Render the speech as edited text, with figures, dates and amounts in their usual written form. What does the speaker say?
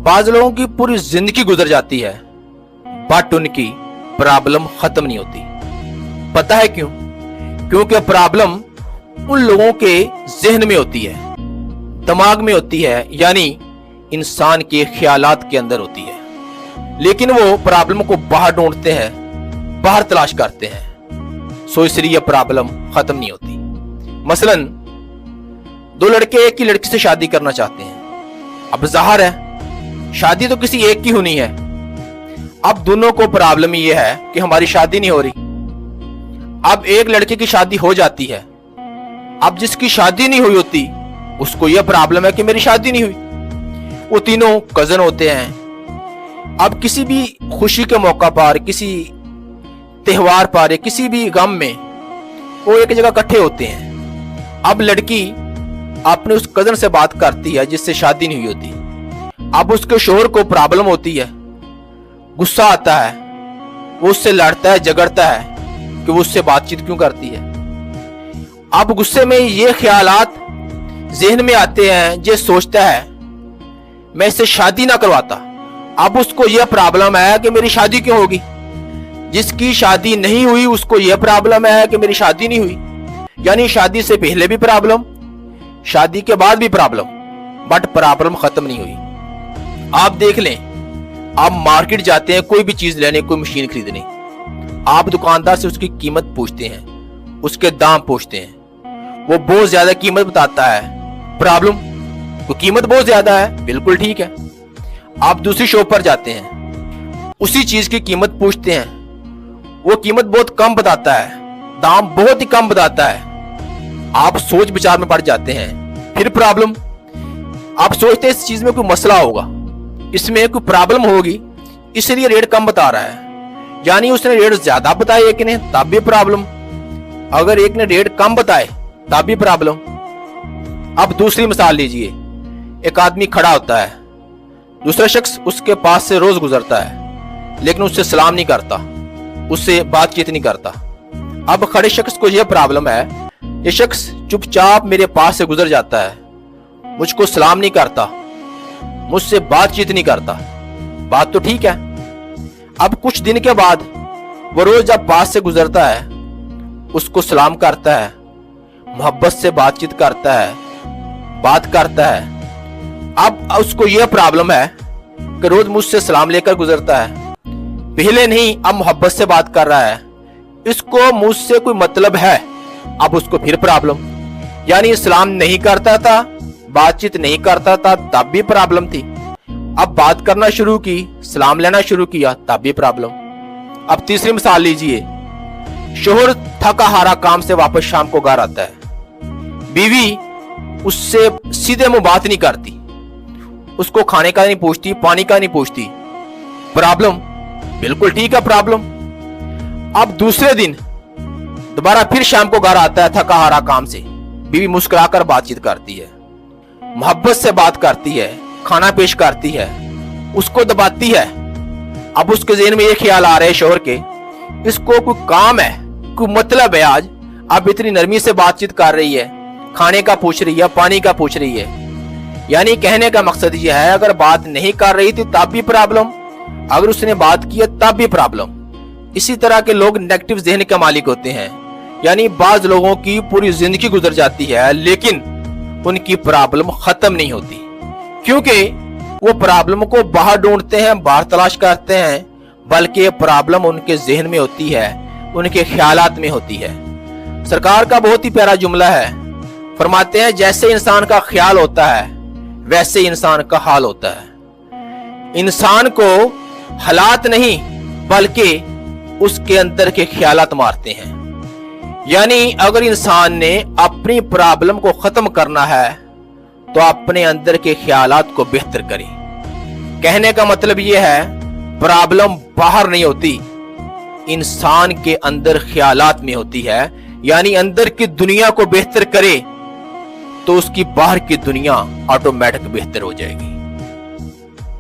बाज लोगों की पूरी जिंदगी गुजर जाती है बट उनकी प्रॉब्लम खत्म नहीं होती। पता है क्यों? क्योंकि प्रॉब्लम उन लोगों के जहन में होती है, दिमाग में होती है, यानी इंसान के ख्यालात के अंदर होती है। लेकिन वो प्रॉब्लम को बाहर ढूंढते हैं, बाहर तलाश करते हैं, सो इसलिए प्रॉब्लम खत्म नहीं होती। मसलन दो लड़के एक ही लड़की से शादी करना चाहते हैं। अब जाहिर है शादी तो किसी एक की होनी है। अब दोनों को प्रॉब्लम ये है कि हमारी शादी नहीं हो रही। अब एक लड़के की शादी हो जाती है, अब जिसकी शादी नहीं हुई होती उसको यह प्रॉब्लम है कि मेरी शादी नहीं हुई। वो तीनों कजन होते हैं। अब किसी भी खुशी के मौका पर, किसी त्योहार पर या किसी भी गम में वो एक जगह इकट्ठे होते हैं। अब लड़की अपने उस कजन से बात करती है जिससे शादी नहीं हुई होती। अब उसके शोहर को प्रॉब्लम होती है, गुस्सा आता है, वो उससे लड़ता है, झगड़ता है कि वो उससे बातचीत क्यों करती है। अब गुस्से में ये ख्यालात जहन में आते हैं, ये सोचता है मैं इससे शादी ना करवाता। अब उसको यह प्रॉब्लम है कि मेरी शादी क्यों होगी। जिसकी शादी नहीं हुई उसको यह प्रॉब्लम है कि मेरी शादी नहीं हुई, यानी शादी से पहले भी प्रॉब्लम, शादी के बाद भी प्रॉब्लम, बट प्रॉब्लम खत्म नहीं हुई। आप देख लें, आप मार्केट जाते हैं कोई भी चीज लेने, कोई मशीन खरीदने, आप दुकानदार से उसकी कीमत पूछते हैं, उसके दाम पूछते हैं, वो बहुत ज्यादा कीमत बताता है, प्रॉब्लम, वो कीमत बहुत ज्यादा है, बिल्कुल ठीक है। आप दूसरी शॉप पर जाते हैं, उसी चीज की कीमत पूछते हैं, वो कीमत बहुत कम बताता है, दाम बहुत ही कम बताता है। आप सोच विचार में पड़ जाते हैं, फिर प्रॉब्लम। आप सोचते हैं इस चीज में कोई मसला होगा, इसमें कोई प्रॉब्लम होगी, इसलिए रेट कम बता रहा है, यानी उसने रेट ज्यादा बताया एक ने तब भी प्रॉब्लम, अगर एक ने रेट कम बताए तब भी प्रॉब्लम। अब दूसरी मिसाल लीजिए, एक आदमी खड़ा होता है, दूसरा शख्स उसके पास से रोज गुजरता है लेकिन उससे सलाम नहीं करता, उससे बातचीत नहीं करता। अब खड़े शख्स को यह प्रॉब्लम है, ये शख्स चुपचाप मेरे पास से गुजर जाता है, मुझको सलाम नहीं करता, मुझसे बातचीत नहीं करता, बात तो ठीक है। अब कुछ दिन के बाद वो रोज जब पास से गुजरता है, उसको सलाम करता है, मोहब्बत से बातचीत करता है, बात करता है। अब उसको यह प्रॉब्लम है कि रोज मुझसे सलाम लेकर गुजरता है, पहले नहीं अब मोहब्बत से बात कर रहा है, इसको मुझसे कोई मतलब है। अब उसको फिर प्रॉब्लम, यानी सलाम नहीं करता था, बातचीत नहीं करता था तब भी प्रॉब्लम थी, अब बात करना शुरू की, सलाम लेना शुरू किया तब भी प्रॉब्लम। अब तीसरी मिसाल लीजिए, शोहर थका हारा काम से वापस शाम को घर आता है, बीवी उससे सीधे मुंह बात नहीं करती, उसको खाने का नहीं पूछती, पानी का नहीं पूछती, प्रॉब्लम, बिल्कुल ठीक है प्रॉब्लम। अब दूसरे दिन दोबारा फिर शाम को घर आता है थका हारा काम से, बीवी मुस्कुराकर बातचीत करती है, मोहब्बत से बात करती है, खाना पेश करती है, उसको दबाती है। अब उसके ज़हन में ये ख्याल आ रहे हैं शोहर के, इसको कोई काम है, कोई मतलब है आज, अब इतनी नरमी से बातचीत कर रही है, खाने का पूछ रही है, पानी का पूछ रही है, यानी कहने का मकसद ये है अगर बात नहीं कर रही थी तब भी प्रॉब्लम, अगर उसने बात की तब भी प्रॉब्लम। इसी तरह के लोग नेगेटिव ज़हन के मालिक होते हैं, यानी बाज लोगों की पूरी जिंदगी गुजर जाती है लेकिन उनकी प्रॉब्लम खत्म नहीं होती, क्योंकि वो प्रॉब्लम को बाहर ढूंढते हैं, बाहर तलाश करते हैं, बल्कि प्रॉब्लम उनके जहन में होती है, उनके ख्यालात में होती है। सरकार का बहुत ही प्यारा जुमला है, फरमाते हैं जैसे इंसान का ख्याल होता है वैसे इंसान का हाल होता है। इंसान को हालात नहीं बल्कि उसके अंदर के ख्यालात मारते हैं, यानी अगर इंसान ने अपनी प्रॉब्लम को खत्म करना है तो अपने अंदर के ख्यालात को बेहतर करे। कहने का मतलब यह है प्रॉब्लम बाहर नहीं होती, इंसान के अंदर ख्यालात में होती है, यानी अंदर की दुनिया को बेहतर करे तो उसकी बाहर की दुनिया ऑटोमेटिक बेहतर हो जाएगी।